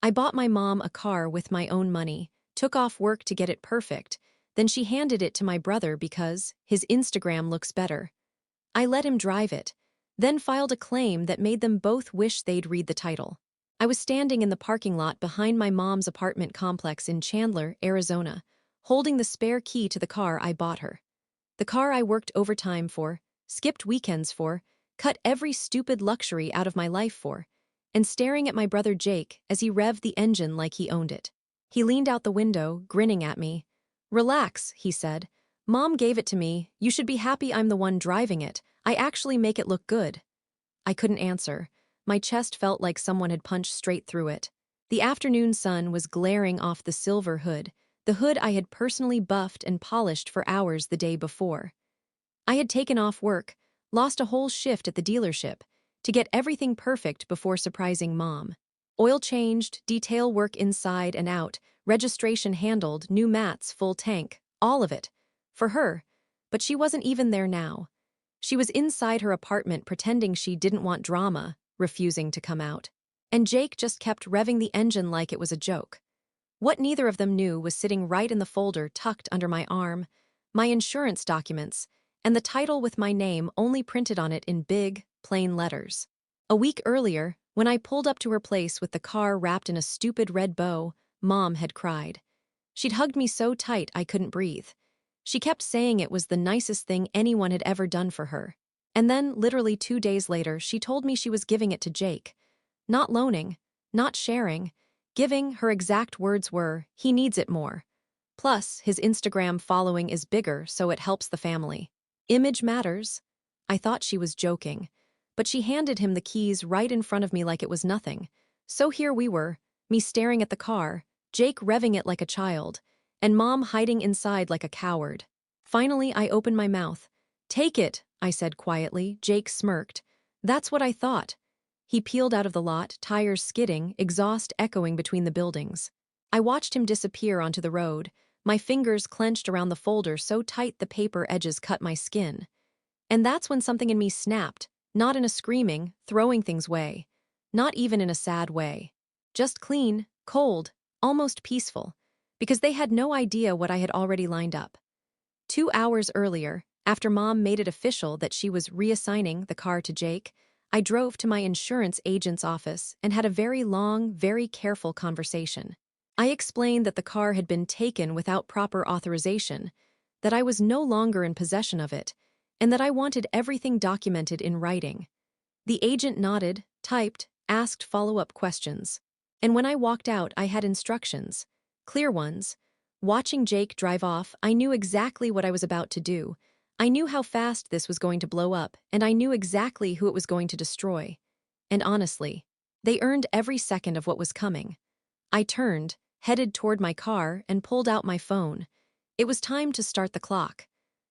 I bought my mom a car with my own money, took off work to get it perfect, then she handed it to my brother because his Instagram looks better. I let him drive it, then filed a claim that made them both wish they'd read the title. I was standing in the parking lot behind my mom's apartment complex in Chandler, Arizona, holding the spare key to the car I bought her. The car I worked overtime for, skipped weekends for, cut every stupid luxury out of my life for, and staring at my brother Jake as he revved the engine like he owned it. He leaned out the window, grinning at me. "Relax," he said. "Mom gave it to me. You should be happy I'm the one driving it. I actually make it look good." I couldn't answer. My chest felt like someone had punched straight through it. The afternoon sun was glaring off the hood I had personally buffed and polished for hours the day before. I had taken off work, lost a whole shift at the dealership, to get everything perfect before surprising Mom. Oil changed, detail work inside and out, registration handled, new mats, full tank, all of it. For her. But she wasn't even there now. She was inside her apartment pretending she didn't want drama, refusing to come out. And Jake just kept revving the engine like it was a joke. What neither of them knew was sitting right in the folder tucked under my arm, my insurance documents, and the title with my name only printed on it in big, plain letters. A week earlier, when I pulled up to her place with the car wrapped in a stupid red bow, Mom had cried. She'd hugged me so tight I couldn't breathe. She kept saying it was the nicest thing anyone had ever done for her. And then, literally 2 days later, she told me she was giving it to Jake. Not loaning, not sharing, giving. Her exact words were, "He needs it more. Plus, his Instagram following is bigger, so it helps the family. Image matters." I thought she was joking, but she handed him the keys right in front of me like it was nothing. So here we were, me staring at the car, Jake revving it like a child, and Mom hiding inside like a coward. Finally, I opened my mouth. "Take it," I said quietly. Jake smirked. "That's what I thought." He peeled out of the lot, tires skidding, exhaust echoing between the buildings. I watched him disappear onto the road, my fingers clenched around the folder so tight the paper edges cut my skin. And that's when something in me snapped, not in a screaming, throwing things way. Not even in a sad way. Just clean, cold, almost peaceful. Because they had no idea what I had already lined up. 2 hours earlier, after Mom made it official that she was reassigning the car to Jake, I drove to my insurance agent's office and had a very long, very careful conversation. I explained that the car had been taken without proper authorization, that I was no longer in possession of it, and that I wanted everything documented in writing. The agent nodded, typed, asked follow-up questions. And when I walked out, I had instructions. Clear ones. Watching Jake drive off, I knew exactly what I was about to do. I knew how fast this was going to blow up, and I knew exactly who it was going to destroy. And honestly, they earned every second of what was coming. I turned, headed toward my car, and pulled out my phone. It was time to start the clock.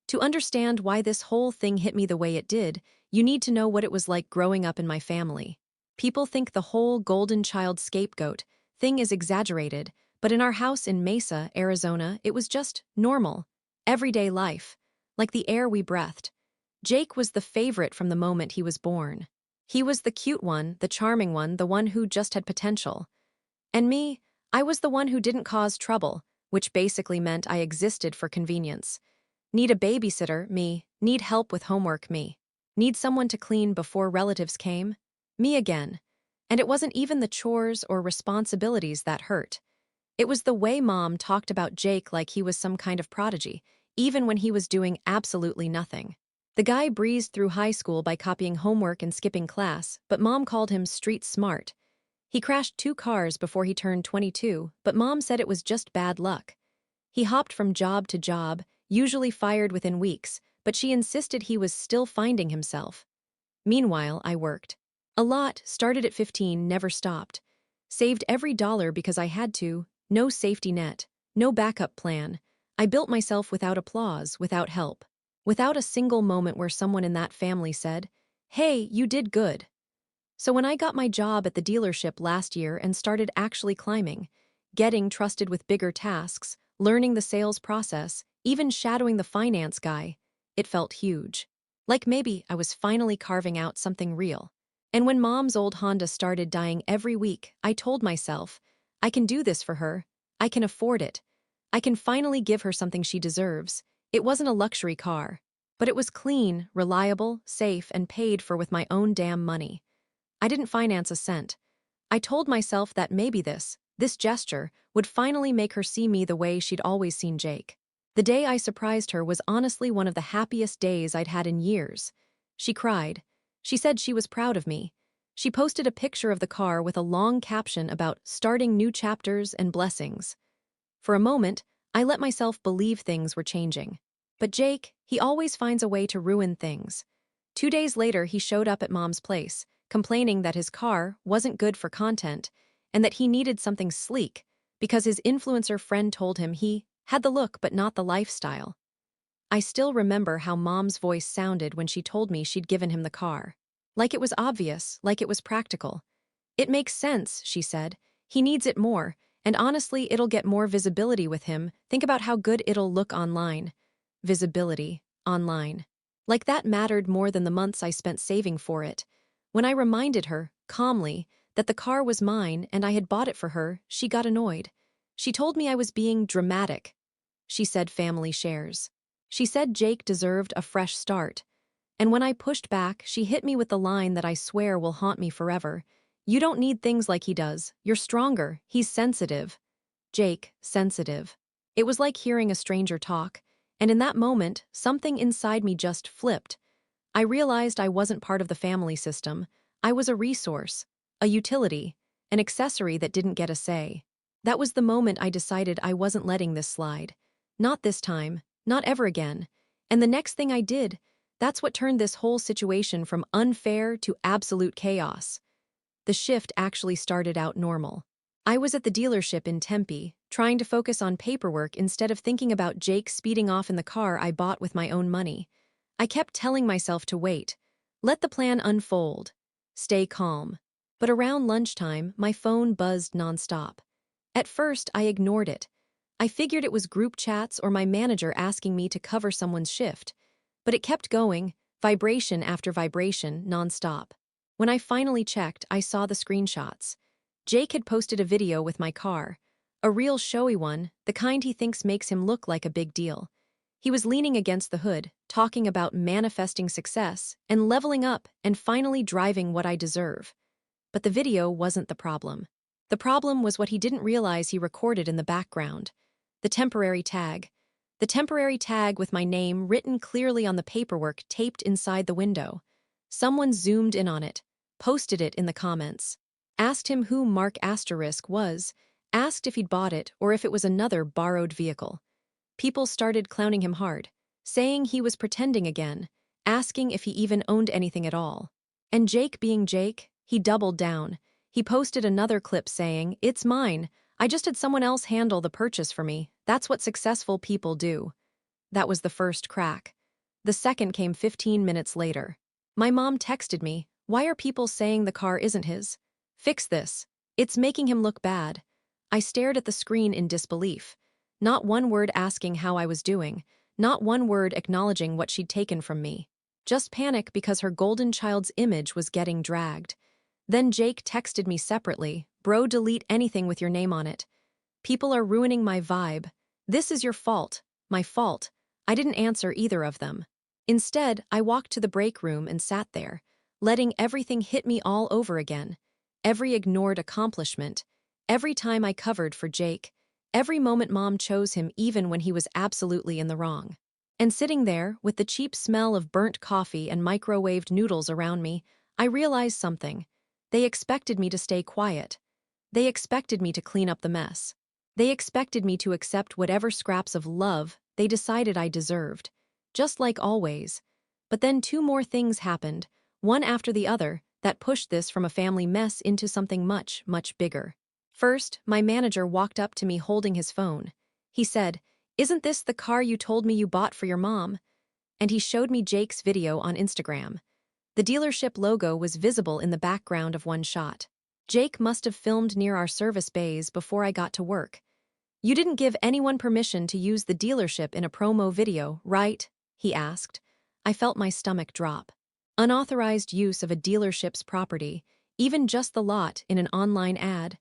To understand why this whole thing hit me the way it did, you need to know what it was like growing up in my family. People think the whole golden child scapegoat thing is exaggerated, but in our house in Mesa, Arizona, it was just normal, everyday life, like the air we breathed. Jake was the favorite from the moment he was born. He was the cute one, the charming one, the one who just had potential. And me, I was the one who didn't cause trouble, which basically meant I existed for convenience. Need a babysitter, me. Need help with homework, me. Need someone to clean before relatives came, me again. And it wasn't even the chores or responsibilities that hurt. It was the way Mom talked about Jake like he was some kind of prodigy, even when he was doing absolutely nothing. The guy breezed through high school by copying homework and skipping class, but Mom called him street smart. He crashed 2 cars before he turned 22, but Mom said it was just bad luck. He hopped from job to job, usually fired within weeks, but she insisted he was still finding himself. Meanwhile, I worked. A lot, started at 15, never stopped. Saved every dollar because I had to, no safety net, no backup plan. I built myself without applause, without help. Without a single moment where someone in that family said, "Hey, you did good." So when I got my job at the dealership last year and started actually climbing, getting trusted with bigger tasks, learning the sales process, even shadowing the finance guy, it felt huge. Like maybe I was finally carving out something real. And when Mom's old Honda started dying every week, I told myself, I can do this for her. I can afford it. I can finally give her something she deserves. It wasn't a luxury car, but it was clean, reliable, safe, and paid for with my own damn money. I didn't finance a cent. I told myself that maybe this gesture, would finally make her see me the way she'd always seen Jake. The day I surprised her was honestly one of the happiest days I'd had in years. She cried. She said she was proud of me. She posted a picture of the car with a long caption about starting new chapters and blessings. For a moment, I let myself believe things were changing. But Jake, he always finds a way to ruin things. 2 days later, he showed up at Mom's place, complaining that his car wasn't good for content and that he needed something sleek because his influencer friend told him he had the look but not the lifestyle. I still remember how Mom's voice sounded when she told me she'd given him the car. Like it was obvious, like it was practical. "It makes sense," she said. "He needs it more, and honestly, it'll get more visibility with him. Think about how good it'll look online." Visibility, online. Like that mattered more than the months I spent saving for it. When I reminded her, calmly, that the car was mine and I had bought it for her, she got annoyed. She told me I was being dramatic. She said family shares. She said Jake deserved a fresh start. And when I pushed back, she hit me with the line that I swear will haunt me forever. "You don't need things like he does. You're stronger. He's sensitive." Jake, sensitive. It was like hearing a stranger talk, and in that moment, something inside me just flipped. I realized I wasn't part of the family system. I was a resource, a utility, an accessory that didn't get a say. That was the moment I decided I wasn't letting this slide. Not this time, not ever again. And the next thing I did, that's what turned this whole situation from unfair to absolute chaos. The shift actually started out normal. I was at the dealership in Tempe, trying to focus on paperwork instead of thinking about Jake speeding off in the car I bought with my own money. I kept telling myself to wait, let the plan unfold, stay calm. But around lunchtime, my phone buzzed nonstop. At first, I ignored it. I figured it was group chats or my manager asking me to cover someone's shift. But it kept going, vibration after vibration, nonstop. When I finally checked, I saw the screenshots. Jake had posted a video with my car. A real showy one, the kind he thinks makes him look like a big deal. He was leaning against the hood, talking about manifesting success and leveling up and finally driving what I deserve. But the video wasn't the problem. The problem was what he didn't realize he recorded in the background. The temporary tag. The temporary tag with my name written clearly on the paperwork taped inside the window. Someone zoomed in on it, posted it in the comments, asked him who Mark Asterisk was, asked if he'd bought it or if it was another borrowed vehicle. People started clowning him hard, saying he was pretending again, asking if he even owned anything at all. And Jake being Jake, he doubled down. He posted another clip saying, "It's mine. I just had someone else handle the purchase for me. That's what successful people do." That was the first crack. The second came 15 minutes later. My mom texted me, "Why are people saying the car isn't his? Fix this. It's making him look bad." I stared at the screen in disbelief. Not one word asking how I was doing, not one word acknowledging what she'd taken from me. Just panic because her golden child's image was getting dragged. Then Jake texted me separately, "Bro, delete anything with your name on it. People are ruining my vibe. This is your fault, my fault." I didn't answer either of them. Instead, I walked to the break room and sat there, letting everything hit me all over again. Every ignored accomplishment, every time I covered for Jake, every moment Mom chose him even when he was absolutely in the wrong. And sitting there, with the cheap smell of burnt coffee and microwaved noodles around me, I realized something. They expected me to stay quiet. They expected me to clean up the mess. They expected me to accept whatever scraps of love they decided I deserved. Just like always. But then two more things happened, one after the other, that pushed this from a family mess into something much, much bigger. First, my manager walked up to me holding his phone. He said, "Isn't this the car you told me you bought for your mom?" And he showed me Jake's video on Instagram. The dealership logo was visible in the background of one shot. Jake must have filmed near our service bays before I got to work. "You didn't give anyone permission to use the dealership in a promo video, right?" he asked. I felt my stomach drop. Unauthorized use of a dealership's property, even just the lot in an online ad.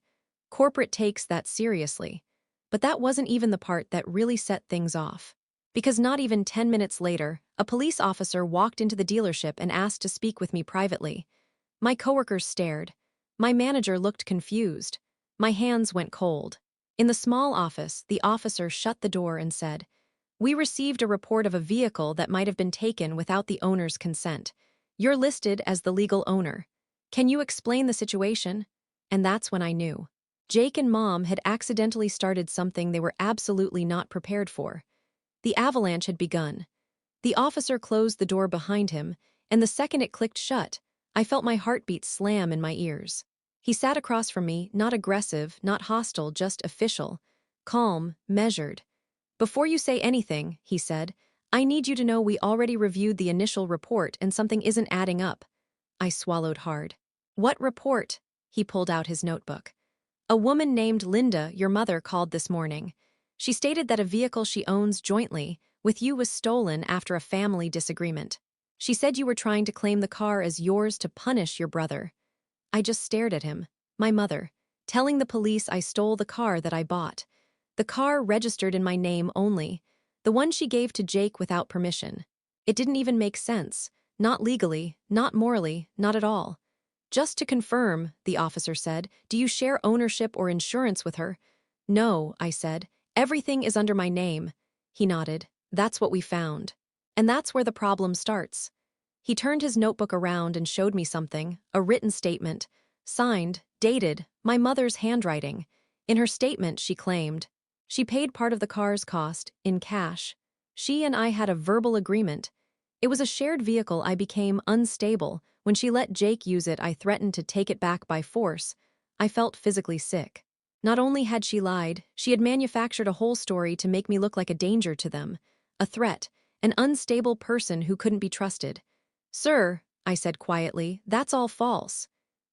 Corporate takes that seriously. But that wasn't even the part that really set things off. Because not even 10 minutes later, a police officer walked into the dealership and asked to speak with me privately. My coworkers stared. My manager looked confused. My hands went cold. In the small office, the officer shut the door and said, "We received a report of a vehicle that might have been taken without the owner's consent. You're listed as the legal owner. Can you explain the situation?" And that's when I knew. Jake and Mom had accidentally started something they were absolutely not prepared for. The avalanche had begun. The officer closed the door behind him, and the second it clicked shut, I felt my heartbeat slam in my ears. He sat across from me, not aggressive, not hostile, just official. Calm, measured. "Before you say anything," he said, "I need you to know we already reviewed the initial report and something isn't adding up." I swallowed hard. "What report?" He pulled out his notebook. "A woman named Linda, your mother, called this morning. She stated that a vehicle she owns jointly with you was stolen after a family disagreement. She said you were trying to claim the car as yours to punish your brother." I just stared at him. My mother, telling the police I stole the car that I bought. The car registered in my name only, the one she gave to Jake without permission. It didn't even make sense. Not legally, not morally, not at all. "Just to confirm," the officer said, "do you share ownership or insurance with her?" "No," I said. "Everything is under my name." He nodded. "That's what we found. And that's where the problem starts." He turned his notebook around and showed me something, a written statement. Signed, dated, my mother's handwriting. In her statement, she claimed she paid part of the car's cost, in cash. She and I had a verbal agreement. It was a shared vehicle. I became unstable. When she let Jake use it, I threatened to take it back by force. I felt physically sick. Not only had she lied, she had manufactured a whole story to make me look like a danger to them. A threat, an unstable person who couldn't be trusted. "Sir," I said quietly, "that's all false."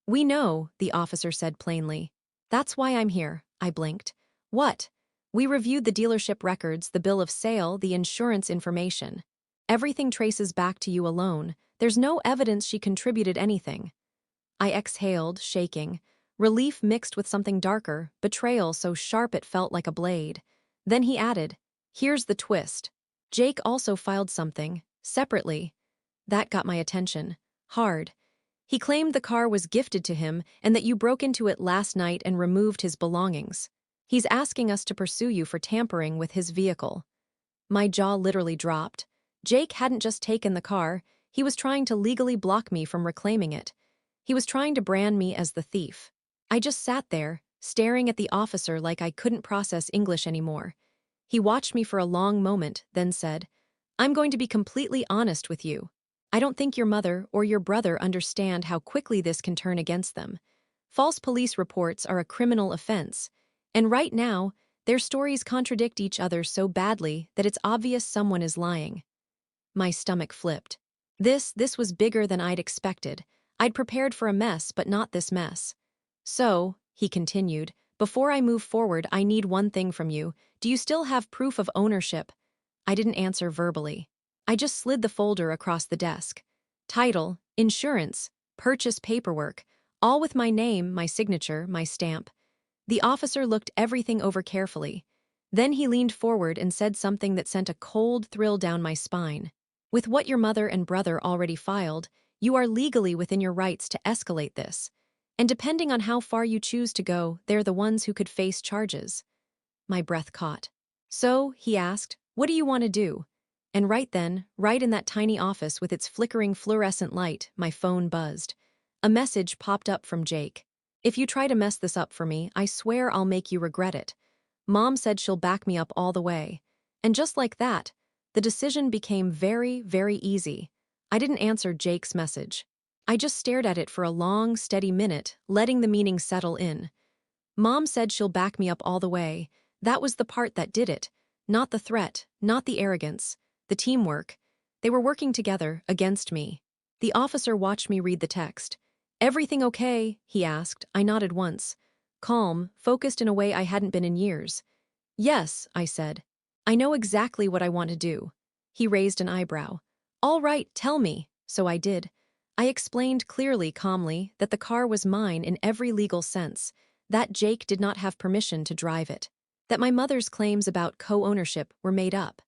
"We know," the officer said plainly. "That's why I'm here." I blinked. "What?" "We reviewed the dealership records, the bill of sale, the insurance information. Everything traces back to you alone. There's no evidence she contributed anything." I exhaled, shaking. Relief mixed with something darker, betrayal so sharp it felt like a blade. Then he added, "Here's the twist. Jake also filed something, separately." That got my attention. Hard. "He claimed the car was gifted to him and that you broke into it last night and removed his belongings. He's asking us to pursue you for tampering with his vehicle." My jaw literally dropped. Jake hadn't just taken the car, he was trying to legally block me from reclaiming it. He was trying to brand me as the thief. I just sat there, staring at the officer like I couldn't process English anymore. He watched me for a long moment, then said, "I'm going to be completely honest with you. I don't think your mother or your brother understand how quickly this can turn against them. False police reports are a criminal offense, and right now, their stories contradict each other so badly that it's obvious someone is lying." My stomach flipped. This was bigger than I'd expected. I'd prepared for a mess, but not this mess. "So," he continued, "before I move forward, I need one thing from you. Do you still have proof of ownership?" I didn't answer verbally. I just slid the folder across the desk. Title, insurance, purchase paperwork, all with my name, my signature, my stamp. The officer looked everything over carefully. Then he leaned forward and said something that sent a cold thrill down my spine. "With what your mother and brother already filed, you are legally within your rights to escalate this. And depending on how far you choose to go, they're the ones who could face charges." My breath caught. "So," he asked, "what do you want to do?" And right then, right in that tiny office with its flickering fluorescent light, my phone buzzed. A message popped up from Jake. "If you try to mess this up for me, I swear I'll make you regret it. Mom said she'll back me up all the way." And just like that, the decision became very, very easy. I didn't answer Jake's message. I just stared at it for a long, steady minute, letting the meaning settle in. Mom said she'll back me up all the way. That was the part that did it. Not the threat, not the arrogance, the teamwork. They were working together, against me. The officer watched me read the text. "Everything okay?" he asked. I nodded once. Calm, focused in a way I hadn't been in years. "Yes," I said. "I know exactly what I want to do." He raised an eyebrow. "All right, tell me." So I did. I explained clearly, calmly, that the car was mine in every legal sense, that Jake did not have permission to drive it, that my mother's claims about co-ownership were made up,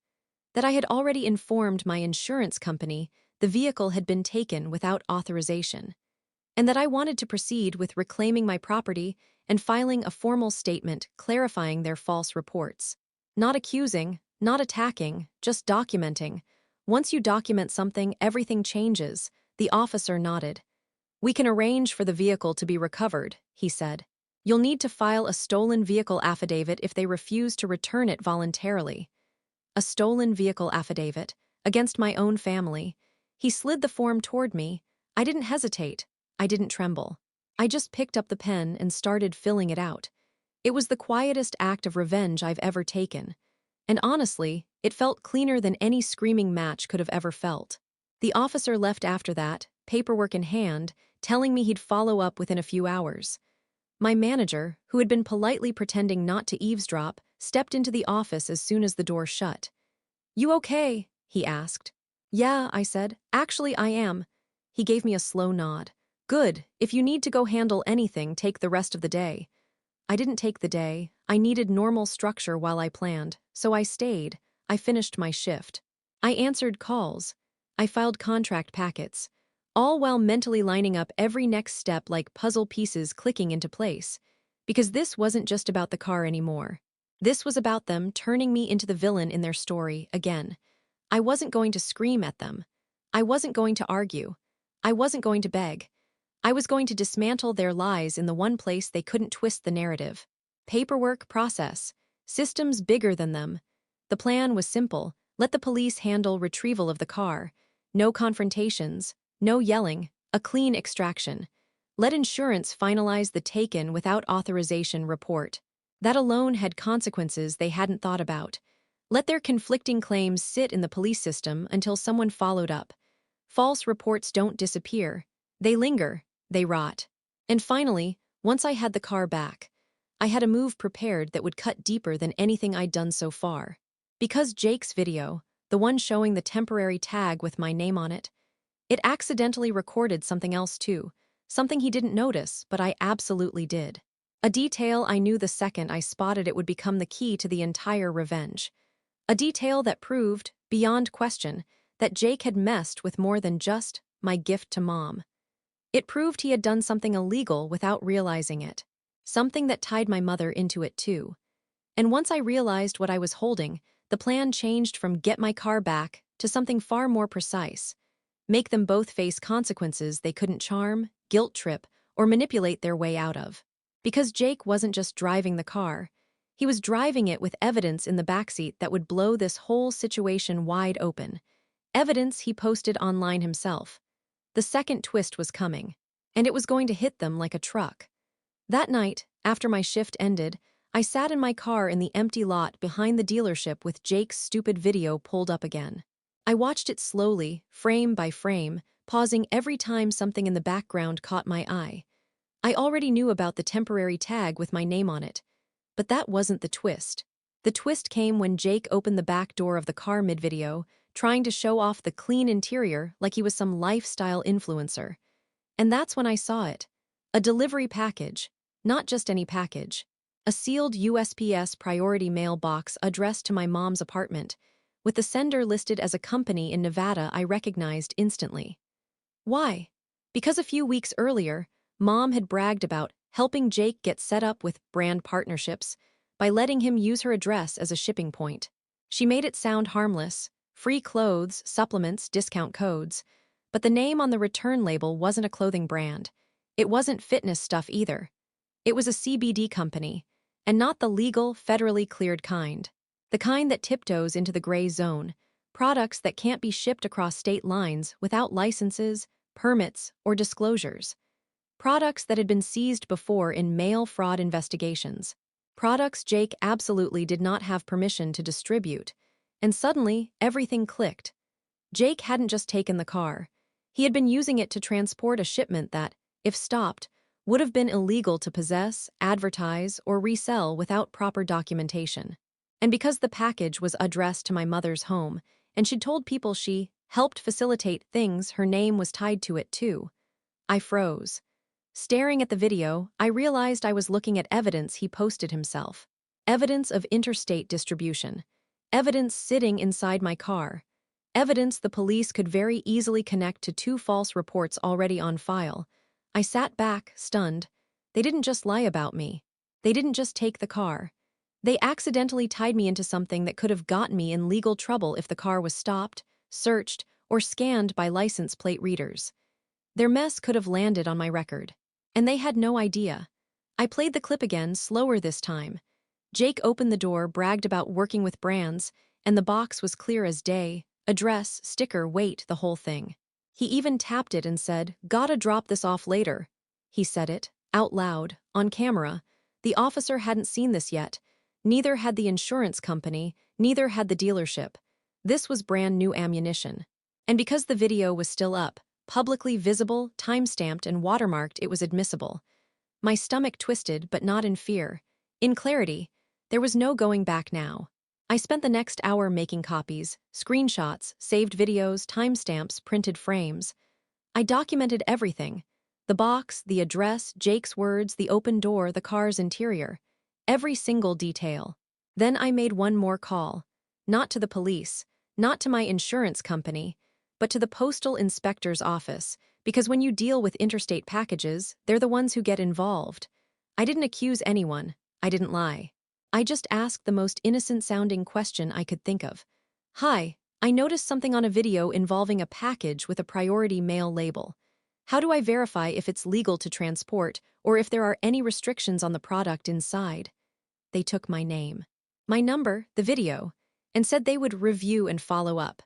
that I had already informed my insurance company the vehicle had been taken without authorization, and that I wanted to proceed with reclaiming my property and filing a formal statement clarifying their false reports. Not accusing, not attacking, just documenting. Once you document something, everything changes. The officer nodded. We can arrange for the vehicle to be recovered, he said. You'll need to file a stolen vehicle affidavit if they refuse to return it voluntarily. A stolen vehicle affidavit, against my own family. He slid the form toward me. I didn't hesitate. I didn't tremble. I just picked up the pen and started filling it out. It was the quietest act of revenge I've ever taken. And honestly, it felt cleaner than any screaming match could have ever felt. The officer left after that, paperwork in hand, telling me he'd follow up within a few hours. My manager, who had been politely pretending not to eavesdrop, stepped into the office as soon as the door shut. "You okay?" he asked. "Yeah," I said. "Actually, I am." He gave me a slow nod. "Good. If you need to go handle anything, take the rest of the day." I didn't take the day. I needed normal structure while I planned, so I stayed. I finished my shift. I answered calls. I filed contract packets, all while mentally lining up every next step like puzzle pieces clicking into place. Because this wasn't just about the car anymore. This was about them turning me into the villain in their story again. I wasn't going to scream at them. I wasn't going to argue. I wasn't going to beg. I was going to dismantle their lies in the one place they couldn't twist the narrative. Paperwork, process, systems bigger than them. The plan was simple. Let the police handle retrieval of the car. No confrontations, no yelling, a clean extraction. Let insurance finalize the taken without authorization report. That alone had consequences they hadn't thought about. Let their conflicting claims sit in the police system until someone followed up. False reports don't disappear. They linger. They rot. And finally, once I had the car back, I had a move prepared that would cut deeper than anything I'd done so far. Because Jake's video, the one showing the temporary tag with my name on it accidentally recorded something else too, something he didn't notice, but I absolutely did. A detail I knew the second I spotted it would become the key to the entire revenge. A detail that proved, beyond question, that Jake had messed with more than just my gift to Mom. It proved he had done something illegal without realizing it. Something that tied my mother into it too. And once I realized what I was holding, the plan changed from get my car back to something far more precise. Make them both face consequences they couldn't charm, guilt trip, or manipulate their way out of. Because Jake wasn't just driving the car. He was driving it with evidence in the backseat that would blow this whole situation wide open. Evidence he posted online himself. The second twist was coming, and it was going to hit them like a truck. That night, after my shift ended, I sat in my car in the empty lot behind the dealership with Jake's stupid video pulled up again. I watched it slowly, frame by frame, pausing every time something in the background caught my eye. I already knew about the temporary tag with my name on it, but that wasn't the twist. The twist came when Jake opened the back door of the car mid-video, trying to show off the clean interior like he was some lifestyle influencer. And that's when I saw it. A delivery package. Not just any package. A sealed USPS priority mail box addressed to my mom's apartment, with the sender listed as a company in Nevada I recognized instantly. Why? Because a few weeks earlier, Mom had bragged about helping Jake get set up with brand partnerships by letting him use her address as a shipping point. She made it sound harmless. Free clothes, supplements, discount codes. But the name on the return label wasn't a clothing brand. It wasn't fitness stuff either. It was a CBD company, and not the legal, federally cleared kind. The kind that tiptoes into the gray zone, products that can't be shipped across state lines without licenses, permits, or disclosures. Products that had been seized before in mail fraud investigations. Products Jake absolutely did not have permission to distribute. And suddenly, everything clicked. Jake hadn't just taken the car. He had been using it to transport a shipment that, if stopped, would have been illegal to possess, advertise, or resell without proper documentation. And because the package was addressed to my mother's home, and she'd told people she helped facilitate things her name was tied to it too, I froze. Staring at the video, I realized I was looking at evidence he posted himself. Evidence of interstate distribution. Evidence sitting inside my car. Evidence the police could very easily connect to 2 false reports already on file. I sat back, stunned. They didn't just lie about me. They didn't just take the car. They accidentally tied me into something that could have gotten me in legal trouble if the car was stopped, searched, or scanned by license plate readers. Their mess could have landed on my record. And they had no idea. I played the clip again, slower this time. Jake opened the door, bragged about working with brands, and the box was clear as day. Address, sticker, weight, the whole thing. He even tapped it and said, "Gotta drop this off later." He said it, out loud, on camera. The officer hadn't seen this yet. Neither had the insurance company, neither had the dealership. This was brand new ammunition. And because the video was still up, publicly visible, time-stamped, and watermarked, it was admissible. My stomach twisted, but not in fear. In clarity, there was no going back now. I spent the next hour making copies, screenshots, saved videos, timestamps, printed frames. I documented everything. The box, the address, Jake's words, the open door, the car's interior. Every single detail. Then I made one more call. Not to the police, not to my insurance company, but to the postal inspector's office, because when you deal with interstate packages, they're the ones who get involved. I didn't accuse anyone. I didn't lie. I just asked the most innocent-sounding question I could think of. "Hi, I noticed something on a video involving a package with a priority mail label. How do I verify if it's legal to transport or if there are any restrictions on the product inside?" They took my name, my number, the video, and said they would review and follow up.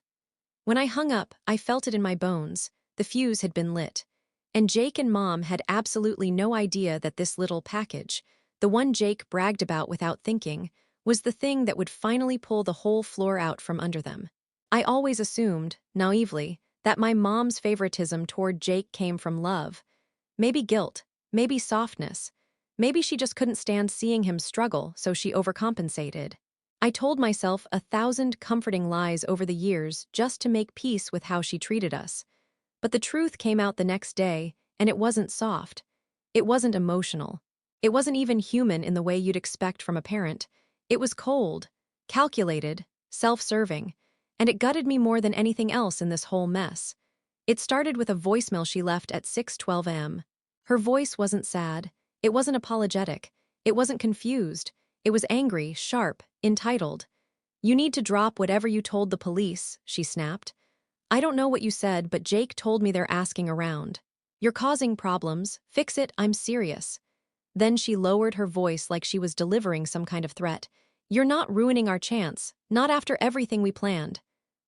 When I hung up, I felt it in my bones. The fuse had been lit. And Jake and Mom had absolutely no idea that this little package, the one Jake bragged about without thinking, was the thing that would finally pull the whole floor out from under them. I always assumed, naively, that my mom's favoritism toward Jake came from love. Maybe guilt, maybe softness. Maybe she just couldn't stand seeing him struggle, so she overcompensated. I told myself 1,000 comforting lies over the years just to make peace with how she treated us. But the truth came out the next day, and it wasn't soft. It wasn't emotional. It wasn't even human in the way you'd expect from a parent. It was cold, calculated, self-serving, and it gutted me more than anything else in this whole mess. It started with a voicemail she left at 6:12 a.m. Her voice wasn't sad. It wasn't apologetic. It wasn't confused. It was angry, sharp, entitled. "You need to drop whatever you told the police," she snapped. "I don't know what you said, but Jake told me they're asking around. You're causing problems. Fix it, I'm serious." Then she lowered her voice like she was delivering some kind of threat. "You're not ruining our chance, not after everything we planned."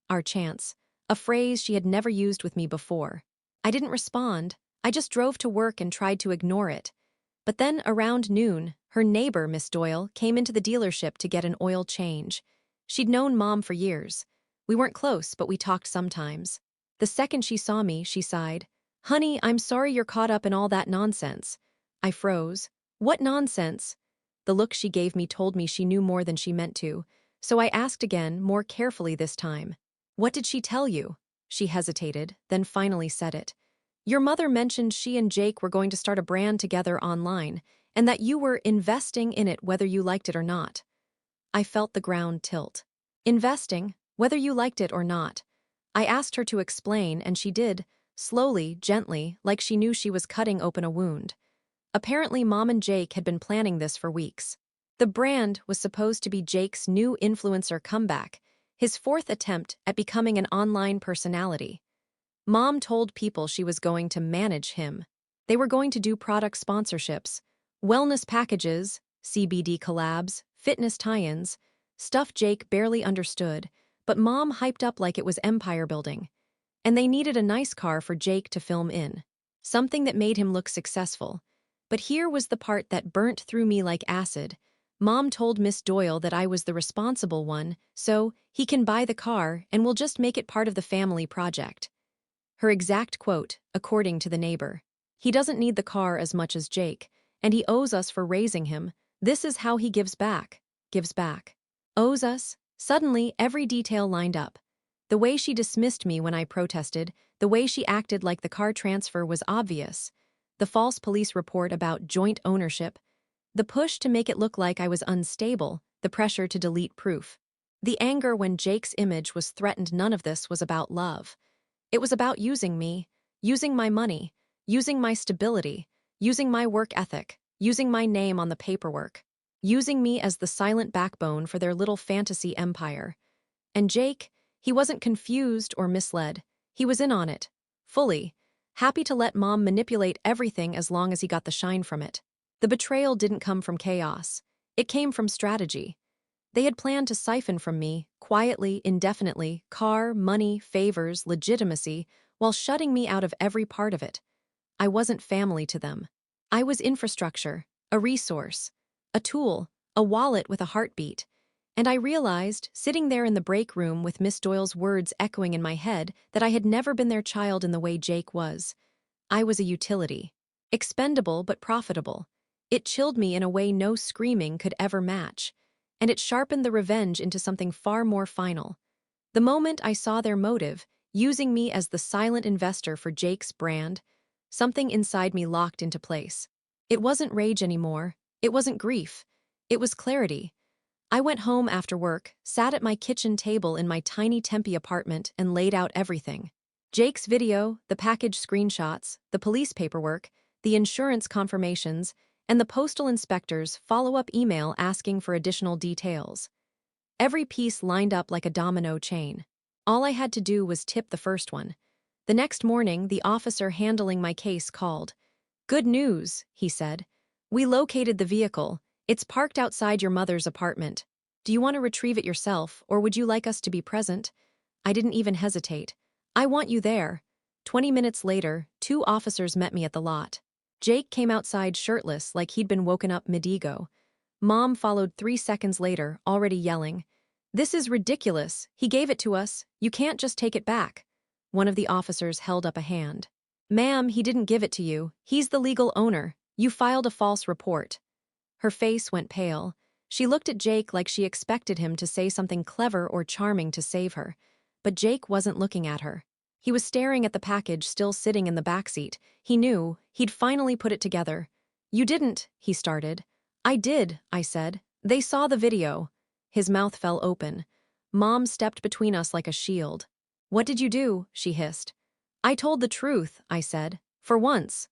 Our chance. A phrase she had never used with me before. I didn't respond. I just drove to work and tried to ignore it. But then, around noon, her neighbor, Miss Doyle, came into the dealership to get an oil change. She'd known Mom for years. We weren't close, but we talked sometimes. The second she saw me, she sighed. "Honey, I'm sorry you're caught up in all that nonsense." I froze. "What nonsense?" The look she gave me told me she knew more than she meant to, so I asked again, more carefully this time. "What did she tell you?" She hesitated, then finally said it. "Your mother mentioned she and Jake were going to start a brand together online, and that you were investing in it whether you liked it or not." I felt the ground tilt. Investing, whether you liked it or not. I asked her to explain, and she did, slowly, gently, like she knew she was cutting open a wound. Apparently, Mom and Jake had been planning this for weeks. The brand was supposed to be Jake's new influencer comeback, his 4th attempt at becoming an online personality. Mom told people she was going to manage him. They were going to do product sponsorships, wellness packages, CBD collabs, fitness tie-ins, stuff Jake barely understood, but Mom hyped up like it was empire building. And they needed a nice car for Jake to film in. Something that made him look successful. But here was the part that burnt through me like acid. Mom told Miss Doyle that I was the responsible one, so he can buy the car and we'll just make it part of the family project. Her exact quote, according to the neighbor. "He doesn't need the car as much as Jake, and he owes us for raising him. This is how he gives back. Gives back. Owes us." Suddenly, every detail lined up. The way she dismissed me when I protested, the way she acted like the car transfer was obvious. the false police report about joint ownership, the push to make it look like I was unstable, the pressure to delete proof. The anger when Jake's image was threatened. None of this was about love. It was about using me, using my money, using my stability, using my work ethic, using my name on the paperwork, using me as the silent backbone for their little fantasy empire. And Jake, he wasn't confused or misled. He was in on it, fully, happy to let Mom manipulate everything as long as he got the shine from it. The betrayal didn't come from chaos. It came from strategy. They had planned to siphon from me, quietly, indefinitely, car, money, favors, legitimacy, while shutting me out of every part of it. I wasn't family to them. I was infrastructure, a resource, a tool, a wallet with a heartbeat. And I realized, sitting there in the break room with Miss Doyle's words echoing in my head, that I had never been their child in the way Jake was. I was a utility. Expendable but profitable. It chilled me in a way no screaming could ever match. And it sharpened the revenge into something far more final. The moment I saw their motive, using me as the silent investor for Jake's brand, something inside me locked into place. It wasn't rage anymore. It wasn't grief. It was clarity. I went home after work, sat at my kitchen table in my tiny Tempe apartment, and laid out everything. Jake's video, the package screenshots, the police paperwork, the insurance confirmations, and the postal inspector's follow-up email asking for additional details. Every piece lined up like a domino chain. All I had to do was tip the first one. The next morning, the officer handling my case called. "Good news," he said. "We located the vehicle. It's parked outside your mother's apartment. Do you want to retrieve it yourself, or would you like us to be present?" I didn't even hesitate. "I want you there." 20 minutes later, 2 officers met me at the lot. Jake came outside shirtless like he'd been woken up mid-ego. Mom followed 3 seconds later, already yelling, "This is ridiculous. He gave it to us. You can't just take it back." One of the officers held up a hand. "Ma'am, he didn't give it to you. He's the legal owner. You filed a false report." Her face went pale. She looked at Jake like she expected him to say something clever or charming to save her. But Jake wasn't looking at her. He was staring at the package still sitting in the backseat. He knew. He'd finally put it together. "You didn't," he started. "I did," I said. "They saw the video." His mouth fell open. Mom stepped between us like a shield. "What did you do?" she hissed. "I told the truth," I said. "For once."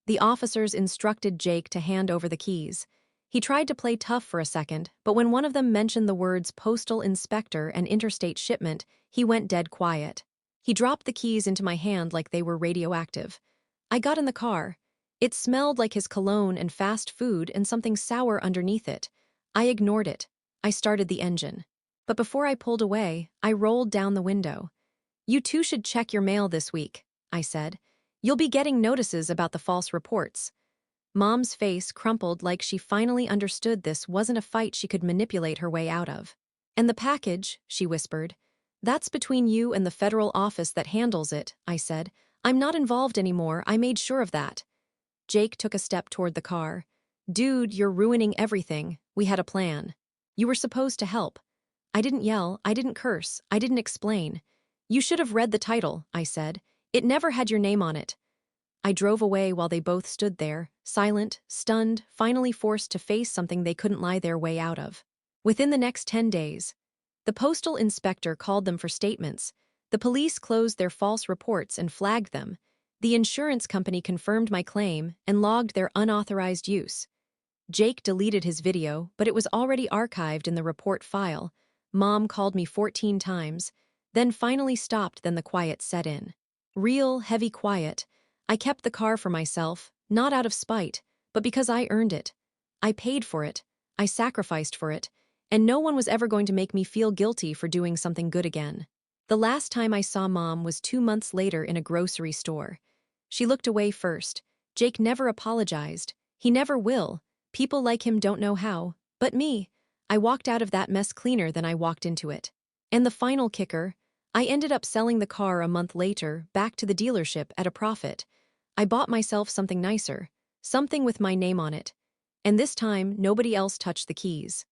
The officers instructed Jake to hand over the keys. He tried to play tough for a second, but when one of them mentioned the words postal inspector and interstate shipment, he went dead quiet. He dropped the keys into my hand like they were radioactive. I got in the car. It smelled like his cologne and fast food and something sour underneath it. I ignored it. I started the engine. But before I pulled away, I rolled down the window. "You two should check your mail this week," I said. "You'll be getting notices about the false reports." Mom's face crumpled like she finally understood this wasn't a fight she could manipulate her way out of. "And the package," she whispered. "That's between you and the federal office that handles it," I said. "I'm not involved anymore. I made sure of that." Jake took a step toward the car. "Dude, you're ruining everything. We had a plan. You were supposed to help." I didn't yell. I didn't curse. I didn't explain. "You should have read the title," I said. "It never had your name on it." I drove away while they both stood there, silent, stunned, finally forced to face something they couldn't lie their way out of. Within the next 10 days, the postal inspector called them for statements. The police closed their false reports and flagged them. The insurance company confirmed my claim and logged their unauthorized use. Jake deleted his video, but it was already archived in the report file. Mom called me 14 times, then finally stopped. Then the quiet set in. Real, heavy quiet. I kept the car for myself, not out of spite, but because I earned it. I paid for it. I sacrificed for it. And no one was ever going to make me feel guilty for doing something good again. The last time I saw Mom was 2 months later in a grocery store. She looked away first. Jake never apologized. He never will. People like him don't know how. But me, I walked out of that mess cleaner than I walked into it. And the final kicker, I ended up selling the car a month later, back to the dealership at a profit. I bought myself something nicer, something with my name on it. And this time, nobody else touched the keys.